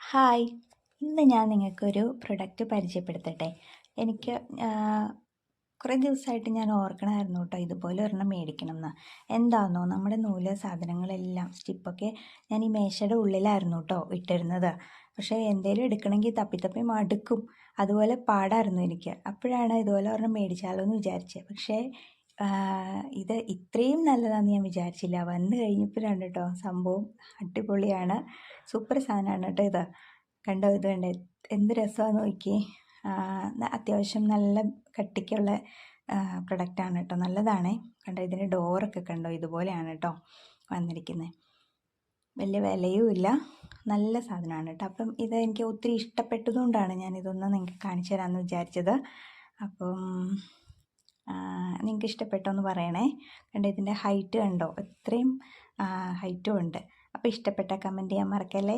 Hi, ഇന്ന് ഞാൻ നിങ്ങൾക്കൊരു പ്രൊഡക്റ്റ് പരിചയപ്പെടുത്തട്ടെ. എനിക്ക് കുറേ ദിവസമായിട്ട് ഞാൻ ഓർക്കണമായിരുന്നു കേട്ടോ, ഇതുപോലെ ഒരെണ്ണം മേടിക്കണമെന്ന്. എന്താണെന്നോ, നമ്മുടെ നൂല് സാധനങ്ങളെല്ലാം സ്റ്റിപ്പൊക്കെ ഞാൻ ഈ മേശയുടെ ഉള്ളിലായിരുന്നു കേട്ടോ ഇട്ടിരുന്നത്. പക്ഷേ എന്തേലും എടുക്കണമെങ്കിൽ തപ്പി മടുക്കും. അതുപോലെ പാടായിരുന്നു എനിക്ക്. അപ്പോഴാണ് ഇതുപോലെ ഒരെണ്ണം മേടിച്ചാലോ എന്ന് വിചാരിച്ചത്. പക്ഷേ ഇത് ഇത്രയും നല്ലതാണെന്ന് ഞാൻ വിചാരിച്ചില്ല. വന്നു കഴിഞ്ഞപ്പോഴാണ് കേട്ടോ സംഭവം അടിപൊളിയാണ്. സൂപ്പർ സാധനമാണ് കേട്ടോ ഇത്. കണ്ടോ, ഇത് കണ്ടോ, എന്ത് രസമാണെന്ന് നോക്കിയേ. അത്യാവശ്യം നല്ല കട്ടിക്കുള്ള പ്രൊഡക്റ്റാണ് കേട്ടോ, നല്ലതാണേ. കണ്ടോ, ഇതിൻ്റെ ഡോറൊക്കെ കണ്ടോ, ഇതുപോലെയാണ് കേട്ടോ വന്നിരിക്കുന്നത്. വലിയ വിലയും ഇല്ല, നല്ല സാധനമാണ് കേട്ടോ. അപ്പം ഇത് എനിക്ക് ഒത്തിരി ഇഷ്ടപ്പെട്ടതുകൊണ്ടാണ് ഞാനിതൊന്ന് നിങ്ങൾക്ക് കാണിച്ചു തരാമെന്ന് വിചാരിച്ചത്. അപ്പം നിങ്ങൾക്ക് ഇഷ്ടപ്പെട്ടോ എന്ന് പറയണേ. കണ്ടോ, ഇതിൻ്റെ ഹൈറ്റ് കണ്ടോ, ഇത്രയും ഹൈറ്റും ഉണ്ട്. അപ്പോൾ ഇഷ്ടപ്പെട്ട കമൻറ്റ് ചെയ്യാൻ മറക്കല്ലേ.